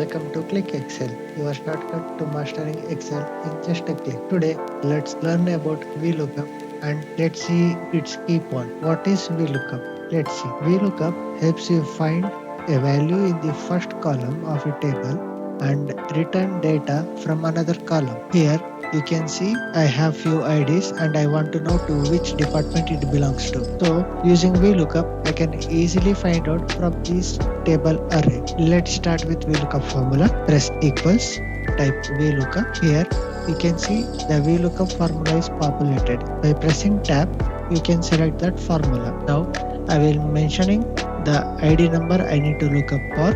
Welcome to Click Excel, your shortcut to mastering Excel in just a click. Today, let's learn about VLOOKUP and let's see its key point. What is VLOOKUP? Let's see. VLOOKUP helps you find a value in the first column of a table and return data from another column. Here, you can see I have few IDs and I want to know to which department it belongs to. So using VLOOKUP, I can easily find out from this table array. Let's start with VLOOKUP formula. Press equals, type VLOOKUP. Here you can see the VLOOKUP formula is populated. By pressing tab, you can select that formula. Now I will mentioning the ID number I need to look up for.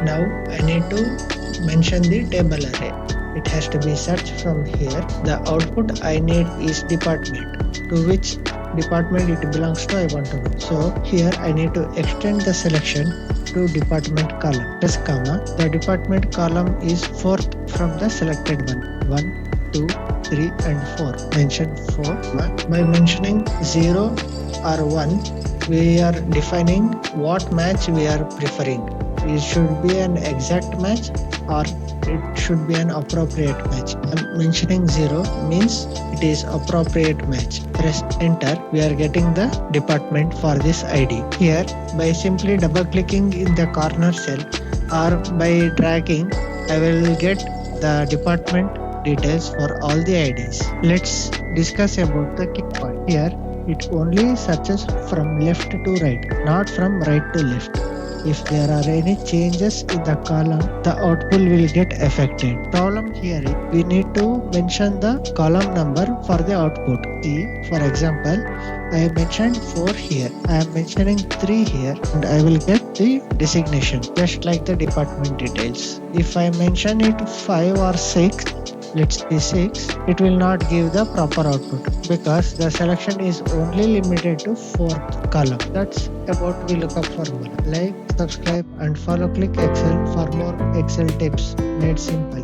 Now I need to mention the table array. It has to be searched from here. The output I need is department. To which department it belongs to I want to know. So here I need to extend the selection to department column. Press comma. The department column is fourth from the selected one. 1, 2, 3 and 4. Mention 4. By mentioning 0 or 1, we are defining what match we are preferring. It should be an exact match or it should be an appropriate match. I'm mentioning 0 means it is appropriate match. Press enter. We are getting the department for this ID. Here, by simply double clicking in the corner cell or by dragging, I will get the department details for all the IDs. Let's discuss about the key point. Here, it only searches from left to right, not from right to left. If there are any changes in the column, the output will get affected. Problem here is we need to mention the column number for the output. See, for example, I have mentioned 4 here. I am mentioning 3 here and I will get the designation just like the department details. If I mention it 5 or 6, let's say 6, it will not give the proper output because the selection is only limited to 4th column. That's about VLOOKUP formula. Like, subscribe and follow Click Excel for more Excel tips made simple.